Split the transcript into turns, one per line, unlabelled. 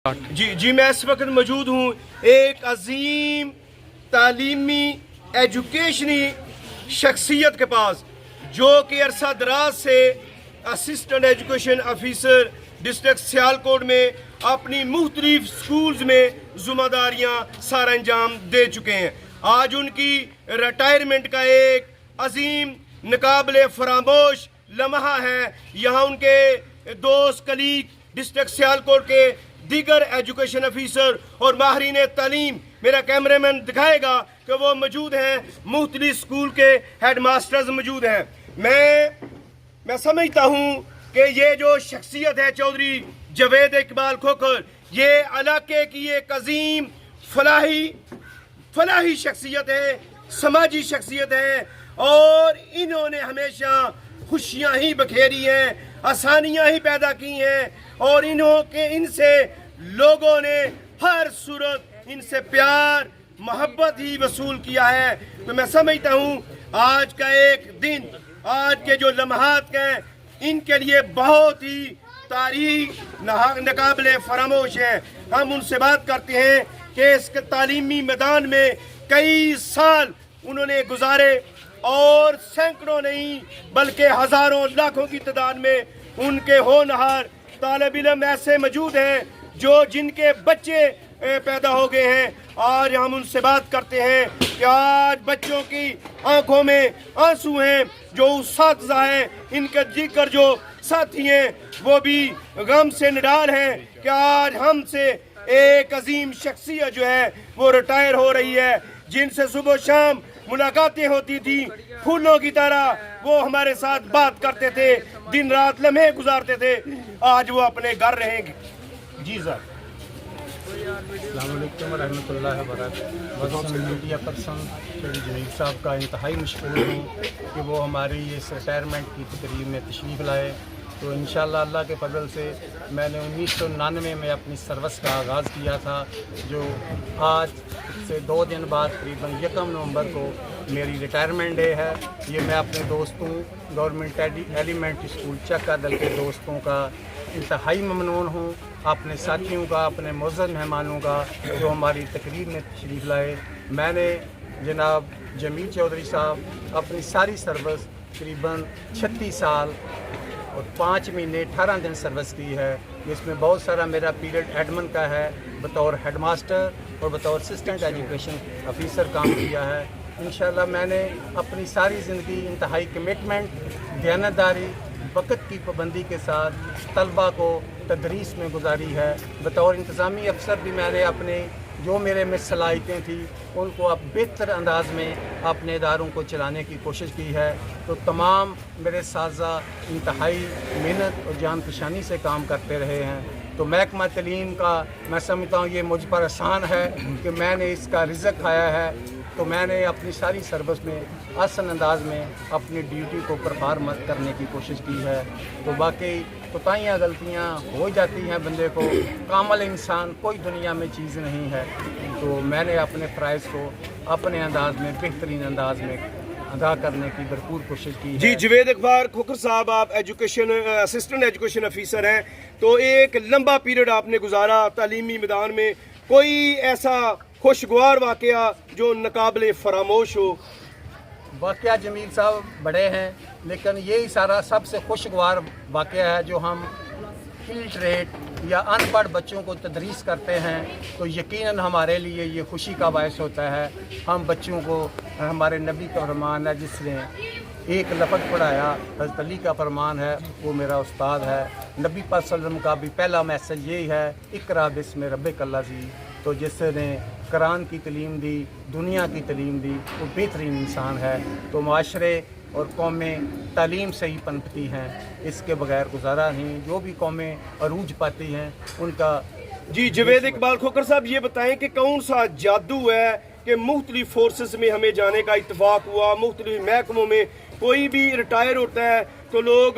جی میں اس وقت موجود ہوں ایک عظیم تعلیمی ایجوکیشنی شخصیت کے پاس، جو کہ عرصہ دراز سے assistant education officer district Sialkot میں اپنی مختلف سکولز میں ذمہ داریاں سر انجام دے چکے ہیں۔ آج ان کی ریٹائرمنٹ کا ایک عظیم ناقابل فراموش لمحہ ہے۔ یہاں ان کے دوست کلیگ ڈسٹرکٹ سیالکوٹ کے دیگر ایجوکیشن آفیسر اور ماہرین تعلیم، میرا کیمرہ مین دکھائے گا کہ وہ موجود ہیں، مختلف سکول کے ہیڈ ماسٹرز موجود ہیں۔ میں سمجھتا ہوں کہ یہ جو شخصیت ہے چودھری جاوید اقبال کھوکھر، یہ علاقے کی ایک عظیم فلاحی شخصیت ہے، سماجی شخصیت ہے، اور انہوں نے ہمیشہ خوشیاں ہی بکھیری ہیں، آسانیاں ہی پیدا کی ہیں، اور ان سے لوگوں نے ہر صورت ان سے پیار محبت ہی وصول کیا ہے۔ تو میں سمجھتا ہوں آج کا ایک دن، آج کے جو لمحات ہیں، ان کے لیے بہت ہی تاریخ ناقابل فراموش ہے۔ ہم ان سے بات کرتے ہیں کہ اس کے تعلیمی میدان میں کئی سال انہوں نے گزارے، اور سینکڑوں نہیں بلکہ ہزاروں لاکھوں کی تعداد میں ان کے ہونہار طالب علم ایسے موجود ہیں جن کے بچے پیدا ہو گئے ہیں۔ آج ہم ان سے بات کرتے ہیں کہ آج بچوں کی آنکھوں میں آنسو ہیں، جو اساتذہ ہیں، ان کے دیگر جو ساتھی ہیں، وہ بھی غم سے نڈال ہیں کہ آج ہم سے ایک عظیم شخصیت جو ہے وہ ریٹائر ہو رہی ہے، جن سے صبح و شام ملاقاتیں ہوتی تھی، پھولوں کی طرح وہ ہمارے ساتھ بات کرتے تھے، دن رات لمحے گزارتے تھے، آج وہ اپنے گھر رہیں گے۔ جی سر۔
السلام علیکم ورحمۃ اللہ وبرکاتہ۔ میڈیا پرسن جنید صاحب کا انتہائی مشکور ہوں کہ وہ ہماری اس ریٹائرمنٹ کی تقریب میں تشریف لائے۔ تو انشاءاللہ اللہ کے فضل سے میں نے 1999 میں اپنی سروس کا آغاز کیا تھا، جو آج سے 2 دن بعد تقریباً 1 نومبر کو میری ریٹائرمنٹ ڈے ہے۔ یہ میں اپنے دوستوں، گورنمنٹ ایلیمنٹری اسکول چکہ دل کے دوستوں کا انتہائی ممنون ہوں، اپنے ساتھیوں کا، اپنے معزز مہمانوں کا جو ہماری تقریب میں تشریف لائے۔ میں نے جناب جمیل چودھری صاحب اپنی ساری سروس تقریباً 36 سال اور 5 مہینے 18 دن سروس کی ہے، جس میں بہت سارا میرا پیریڈ ایڈمن کا ہے، بطور ہیڈ ماسٹر اور بطور اسسٹنٹ ایجوکیشن آفیسر کام کیا ہے۔ انشاءاللہ میں نے اپنی ساری زندگی انتہائی کمٹمنٹ، دیانتداری، وقت کی پابندی کے ساتھ طلباء کو تدریس میں گزاری ہے۔ بطور انتظامی افسر بھی میں نے اپنے جو میرے میں صلاحیتیں تھیں ان کو اب بہتر انداز میں اپنے اداروں کو چلانے کی کوشش کی ہے۔ تو تمام میرے اساتذہ انتہائی محنت اور جان فشانی سے کام کرتے رہے ہیں۔ تو محکمہ تعلیم کا میں سمجھتا ہوں یہ مجھ پر احسان ہے کہ میں نے اس کا رزق کھایا ہے، تو میں نے اپنی ساری سروس میں آسان انداز میں اپنی ڈیوٹی کو پرفارم کرنے کی کوشش کی ہے۔ تو باقی کوتاہیاں غلطیاں ہو جاتی ہیں بندے کو، کامل انسان کوئی دنیا میں چیز نہیں ہے۔ تو میں نے اپنے فرائض کو اپنے انداز میں، بہترین انداز میں ادا کرنے کی بھرپور کوشش کی ہے۔
جی جاوید اقبال کھوکھر صاحب، آپ اسسٹنٹ ایجوکیشن آفیسر ہیں، تو ایک لمبا پیریڈ آپ نے گزارا تعلیمی میدان میں، کوئی ایسا خوشگوار واقعہ جو ناقابل فراموش ہو؟
واقعہ جمیل صاحب بڑے ہیں، لیکن یہی سارا سب سے خوشگوار واقعہ ہے جو ہم الٹریٹ یا ان پڑھ بچوں کو تدریس کرتے ہیں، تو یقیناً ہمارے لیے یہ خوشی کا باعث ہوتا ہے۔ ہم بچوں کو، ہمارے نبی کا فرمان ہے، جس نے ایک لفظ پڑھایا، حضرت علی کا فرمان ہے، وہ میرا استاد ہے۔ نبی پاک صلی اللہ علیہ وسلم کا بھی پہلا میسج یہی ہے، اقرا بسم ربک الذی۔ تو جس نے قرآن کی تعلیم دی، دنیا کی تعلیم دی، وہ بہترین انسان ہے۔ تو معاشرے اور قومیں تعلیم سے ہی پنپتی ہیں، اس کے بغیر گزارا نہیں۔ جو بھی قومیں عروج پاتی ہیں ان کا۔
جی جاوید اقبال کھوکھر صاحب، یہ بتائیں کہ کون سا جادو ہے کہ مختلف فورسز میں ہمیں جانے کا اتفاق ہوا، مختلف محکموں میں کوئی بھی ریٹائر ہوتا ہے تو لوگ